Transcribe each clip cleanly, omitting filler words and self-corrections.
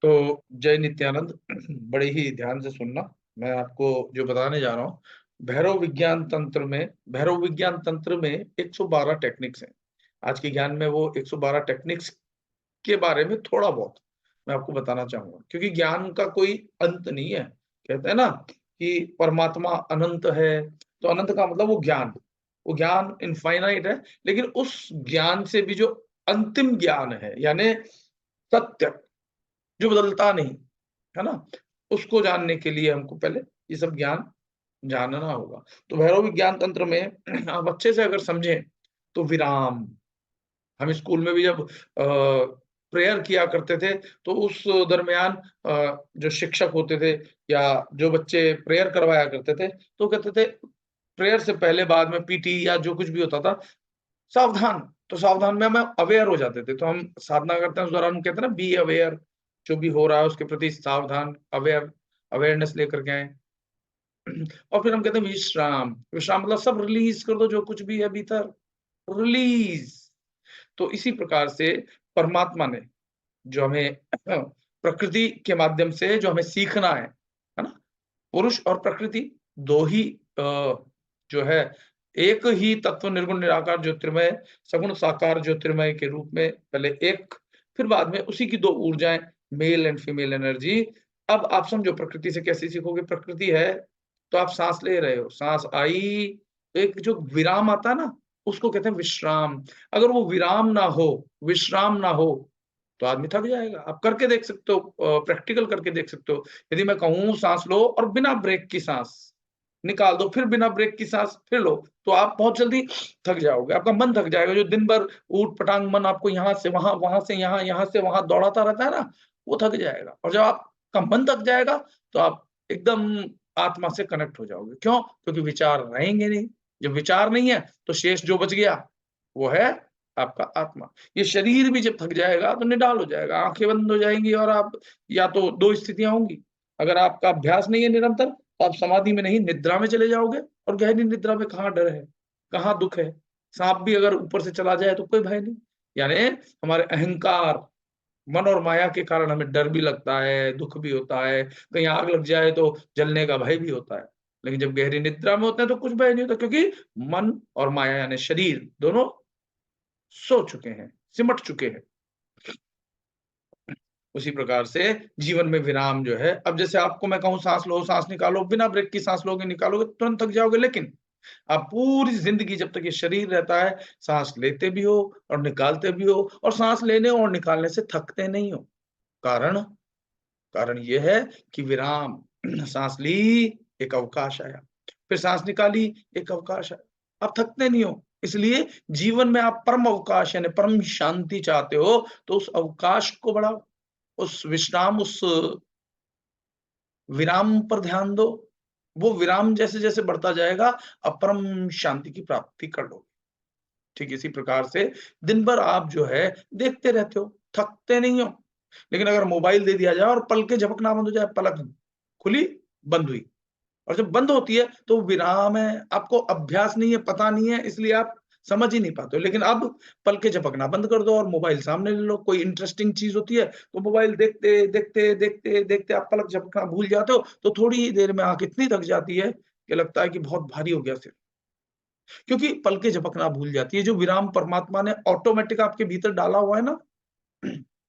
तो जय नित्यानंद। बड़े ही ध्यान से सुनना। मैं आपको जो बताने जा रहा हूँ, भैरव विज्ञान तंत्र में 112 टेक्निक्स हैं। आज के ज्ञान में वो 112 टेक्निक्स के बारे में थोड़ा बहुत मैं आपको बताना चाहूंगा, क्योंकि ज्ञान का कोई अंत नहीं है। कहते हैं ना कि परमात्मा अनंत है, तो अनंत का मतलब वो ज्ञान इनफाइनाइट है। लेकिन उस ज्ञान से भी जो अंतिम ज्ञान है, यानी सत्य, जो बदलता नहीं, है ना, उसको जानने के लिए हमको पहले ये सब ज्ञान जानना होगा। तो भैरव विज्ञान तंत्र में आप अच्छे से अगर समझें तो विराम, हम स्कूल में भी जब प्रेयर किया करते थे, तो उस दरमियान जो शिक्षक होते थे या जो बच्चे प्रेयर करवाया करते थे, तो कहते थे प्रेयर से पहले बाद में पीटी या जो कुछ भी होता था, सावधान। तो सावधान में हम अवेयर हो जाते थे। तो हम साधना करते हैं उस दौरान, हम कहते हैं ना बी अवेयर, जो भी हो रहा है उसके प्रति सावधान, अवेयरनेस लेकर के आए। और फिर हम कहते हैं विश्राम। विश्राम मतलब सब रिलीज कर दो, जो कुछ भी है भीतर, रिलीज। तो इसी प्रकार से परमात्मा ने जो हमें प्रकृति के माध्यम से जो हमें सीखना है ना, पुरुष और प्रकृति दो ही जो है, एक ही तत्व निर्गुण निराकार ज्योतिर्मय सगुण साकार ज्योतिर्मय के रूप में पहले एक, फिर बाद में उसी की दो ऊर्जाएं, मेल एंड फीमेल एनर्जी। अब आप समझो प्रकृति से कैसे सीखोगे। प्रकृति है तो आप सांस ले रहे हो, सांस आई तो एक जो विराम आता है ना, उसको कहते हैं विश्राम। अगर वो विराम ना हो, विश्राम ना हो, तो आदमी थक जाएगा। आप करके देख सकते हो, प्रैक्टिकल करके देख सकते हो। यदि मैं कहूँ सांस लो और बिना ब्रेक की सांस निकाल दो, फिर बिना ब्रेक की सांस फिर लो, तो आप बहुत जल्दी थक जाओगे। आपका मन थक जाएगा। जो दिन भर ऊट पटांग मन आपको यहाँ से वहां, वहां से यहाँ, यहाँ से वहां दौड़ाता रहता है ना, वो थक जाएगा। और जब आपका मन थक जाएगा तो आप एकदम आत्मा से कनेक्ट हो जाओगे। क्यों? क्योंकि विचार रहेंगे नहीं। जब विचार नहीं है तो शेष जो बच गया वो है आपका आत्मा। ये शरीर भी जब थक जाएगा तो निडाल हो जाएगा, आंखें बंद हो जाएंगी। और आप, या तो दो स्थितियां होंगी, अगर आपका अभ्यास नहीं है निरंतर, तो आप समाधि में नहीं, निद्रा में चले जाओगे। और गहरी निद्रा में कहाँ डर है, कहाँ दुख है। सांप भी अगर ऊपर से चला जाए तो कोई भय नहीं। यानी हमारे अहंकार, मन और माया के कारण हमें डर भी लगता है, दुख भी होता है, कहीं आग लग जाए तो जलने का भय भी होता है। लेकिन जब गहरी निद्रा में होते हैं तो कुछ भय नहीं होता, क्योंकि मन और माया यानी शरीर दोनों सो चुके हैं, सिमट चुके हैं। उसी प्रकार से जीवन में विराम जो है, अब जैसे आपको मैं कहूं सांस लो सांस निकालो, बिना ब्रेक की सांस लोगे निकालोगे तुरंत थक जाओगे। लेकिन आप पूरी जिंदगी जब तक ये शरीर रहता है, सांस लेते भी हो और निकालते भी हो, और सांस लेने और निकालने से थकते नहीं हो। कारण कारण ये है कि विराम। सांस ली, एक अवकाश आया, फिर सांस निकाली, एक अवकाश आया। आप थकते नहीं हो। इसलिए जीवन में आप परम अवकाश यानी परम शांति चाहते हो, तो उस अवकाश को बढ़ाओ, उस विश्राम, उस विराम पर ध्यान दो। वो विराम जैसे जैसे बढ़ता जाएगा, आप परम शांति की प्राप्ति कर लोगे। ठीक इसी प्रकार से दिन भर आप जो है देखते रहते हो, थकते नहीं हो। लेकिन अगर मोबाइल दे दिया जाए और पल के झपकना बंद हो जाए, पलक खुली, बंद हुई, और जब बंद होती है तो विराम है। आपको अभ्यास नहीं है, पता नहीं है, इसलिए आप समझ ही नहीं पाते हो। लेकिन अब पल के झपकना बंद कर दो और मोबाइल सामने ले लो। कोई इंटरेस्टिंग चीज होती है तो मोबाइल देखते देखते देखते देखते आप पलक झपकना भूल जाते हो, तो थोड़ी ही देर में आंख इतनी थक जाती है कि लगता है कि बहुत भारी हो गया सिर। क्योंकि पल के झपकना भूल जाती है। जो विराम परमात्मा ने ऑटोमेटिक आपके भीतर डाला हुआ है ना,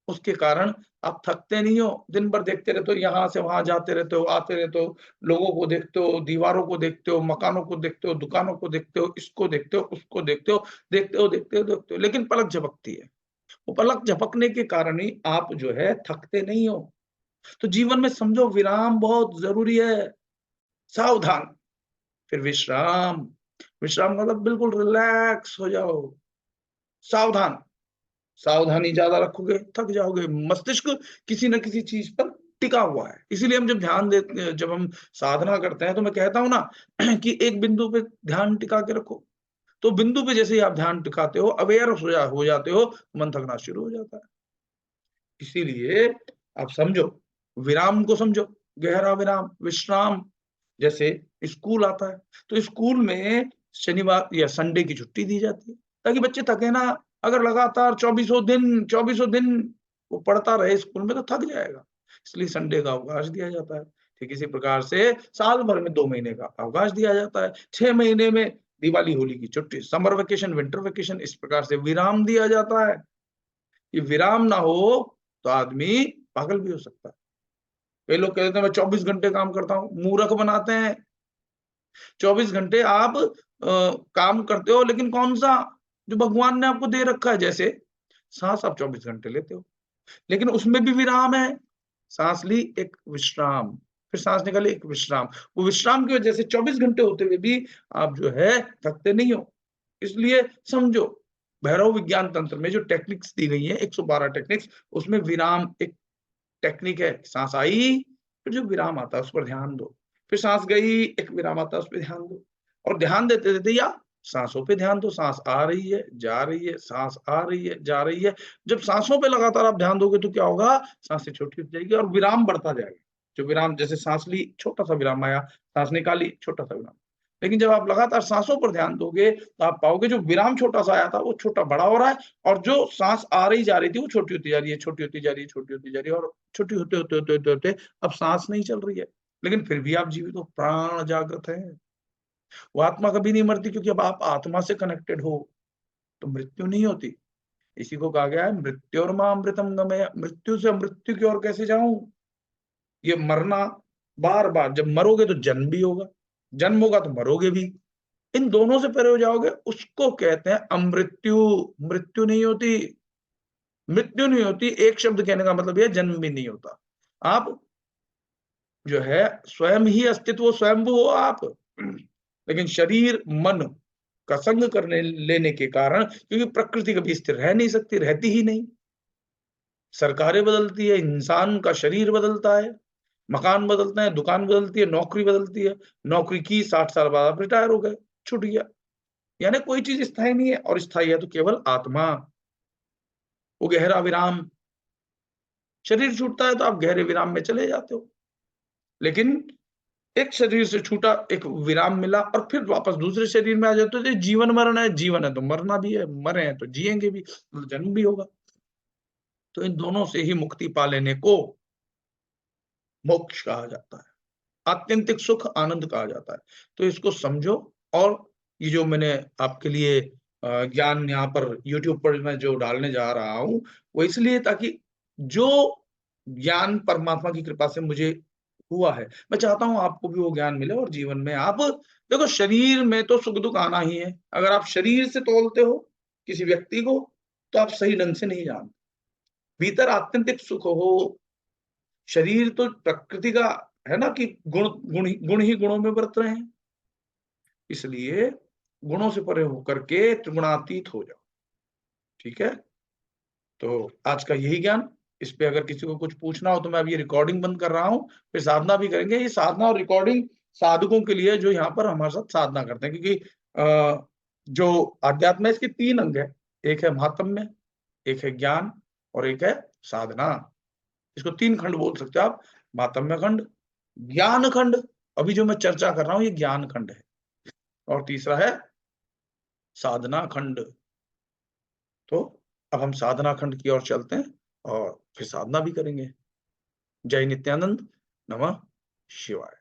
उसके कारण आप थकते नहीं हो। दिन भर देखते रहते हो, यहाँ से वहां जाते रहते हो, आते रहते हो, लोगों को देखते हो, दीवारों को देखते हो, मकानों को देखते हो, दुकानों को देखते हो, इसको देखते हो, उसको देखते हो, देखते हो देखते हो देखते हो, लेकिन पलक झपकती है। वो पलक झपकने के कारण ही आप जो है थकते नहीं हो। तो जीवन में समझो विराम बहुत जरूरी है। सावधान, फिर विश्राम। विश्राम मतलब बिल्कुल रिलैक्स हो जाओ। सावधान, सावधानी ज्यादा रखोगे थक जाओगे। मस्तिष्क किसी न किसी चीज पर टिका हुआ है। इसीलिए हम जब ध्यान देते, जब हम साधना करते हैं, तो मैं कहता हूं ना कि एक बिंदु पे ध्यान टिका के रखो। तो बिंदु पे जैसे ही आप ध्यान टिकाते हो, अवेयर हो जाते हो, मन थकना शुरू हो जाता है। इसीलिए आप समझो, विराम को समझो, गहरा विराम, विश्राम। जैसे स्कूल आता है तो स्कूल में शनिवार या संडे की छुट्टी दी जाती है, ताकि बच्चे थके ना। अगर लगातार चौबीसों दिन वो पढ़ता रहे स्कूल में, तो थक जाएगा। इसलिए संडे का अवकाश दिया जाता है। ठीक इसी प्रकार से साल भर में 2 महीने का अवकाश दिया जाता है। 6 महीने में दिवाली, होली की छुट्टी, समर वेकेशन, विंटर वेकेशन, इस प्रकार से विराम दिया जाता है। ये विराम ना हो तो आदमी पागल भी हो सकता है। कई लोग कहते हैं मैं 24 घंटे काम करता हूँ, मूर्ख बनाते हैं। 24 घंटे आप काम करते हो, लेकिन कौन-सा? जो भगवान ने आपको दे रखा है। जैसे साँस आप 24 घंटे लेते हो, लेकिन उसमें भी विराम है। साँस ली, एक विश्राम, फिर साँस निकाली, एक विश्राम। वो विश्राम की वजह से 24 घंटे होते हुए भी आप जो है थकते नहीं हो। इसलिए समझो, भैरव विज्ञान तंत्र में जो टेक्निक्स दी गई है, 112 टेक्निक्स, उसमें विराम एक टेक्निक है। साँस आई, फिर जो विराम आता है उस पर ध्यान दो। फिर साँस गई, एक विराम आता है, उस पे ध्यान दो। और ध्यान देते-देते या साँसों पे ध्यान दो। साँस आ रही है, जा रही है, साँस आ रही है, जा रही है। जब साँसों पे लगातार आप ध्यान दोगे तो क्या होगा? साँसें छोटी होती जाएगी और विराम बढ़ता जाएगा। जो विराम, जैसे साँस ली, छोटा-सा विराम आया, साँस निकाली, छोटा-सा विराम। लेकिन जब आप लगातार साँसों पर ध्यान दोगे, तो आप पाओगे जो विराम छोटा-सा आया था, वो छोटा बड़ा हो रहा है, और जो साँस आ रही जा रही थी, वो छोटी होती जा रही है, छोटी होती जा रही है, छोटी होती जा रही है, और छोटी होते अब साँस नहीं चल रही है। लेकिन फिर भी आप जीवित हो, प्राण जागृत है। वो आत्मा कभी नहीं मरती, क्योंकि अब आप आत्मा से कनेक्टेड हो, तो मृत्यु नहीं होती। इसी को कहा गया है, मृत्योर्मामृतम गमय, मृत्यु से मृत्यु की ओर कैसे जाऊँ? ये मरना बार-बार, जब मरोगे तो जन्म भी होगा, जन्म होगा तो मरोगे भी। इन दोनों से परे हो जाओगे, उसको कहते हैं अमृत्यु। मृत्यु नहीं होती, मृत्यु नहीं होती। एक शब्द कहने का मतलब ये है, जन्म भी नहीं होता। आप जो है स्वयं ही अस्तित्व, स्वयंभू हो आप। लेकिन शरीर, मन का संग करने लेने के कारण, क्योंकि प्रकृति कभी स्थिर रह नहीं सकती, रहती ही नहीं। सरकारें बदलती है, इंसान का शरीर बदलता है, मकान बदलते हैं, दुकान बदलती है, नौकरी बदलती है। नौकरी की 60 साल बाद आप रिटायर हो गए, छूट गया। यानी कोई चीज़ स्थायी नहीं है, और स्थायी है तो केवल आत्मा। वो गहरा विराम, शरीर छूटता है तो आप गहरे विराम में चले जाते हो। लेकिन एक शरीर से छूटा, एक विराम मिला, और फिर वापस दूसरे शरीर में आ जाते हो। तो जीवन मरण है, जीवन है तो मरना भी है, मरे हैं तो जिएंगे भी, मतलब जन्म भी होगा। तो इन दोनों से ही मुक्ति पा लेने को मोक्ष कहा जाता है, आत्यंतिक सुख, आनंद कहा जाता है। तो इसको समझो। और ये जो मैंने आपके लिए ज्ञान यहाँ पर यूट्यूब पर मैं जो डालने जा रहा हूँ, वो इसलिए ताकि जो ज्ञान परमात्मा की कृपा से मुझे हुआ है, मैं चाहता हूँ आपको भी वो ज्ञान मिले, और जीवन में आप देखो, शरीर में तो सुख-दुःख आना ही है। अगर आप शरीर से तौलते हो किसी व्यक्ति को, तो आप सही ढंग से नहीं जानते। भीतर आत्यंतिक सुख हो, शरीर तो प्रकृति का है ना, कि गुण ही गुणों में बरत रहे हैं। इसलिए गुणों से परे होकर के त्रिगुणातीत हो जाओ, ठीक है? तो आज का यही ज्ञान। इस पे अगर किसी को कुछ पूछना हो तो मैं अब ये रिकॉर्डिंग बंद कर रहा हूँ, फिर साधना भी करेंगे। ये साधना और रिकॉर्डिंग साधकों के लिए जो यहाँ पर हमारे साथ साधना करते हैं, क्योंकि जो अध्यात्म है इसके 3 अंग हैं। एक है महात्म्य, एक है ज्ञान, और एक है साधना। इसको 3 खंड बोल सकते हो आप, महात्म्य खंड, ज्ञान खंड, अभी जो मैं चर्चा कर रहा हूँ ये ज्ञान खंड है, और तीसरा है साधना खंड। तो अब हम साधना खंड की ओर चलते हैं, और फिर साधना भी करेंगे। जय नित्यानंद, नमः शिवाय।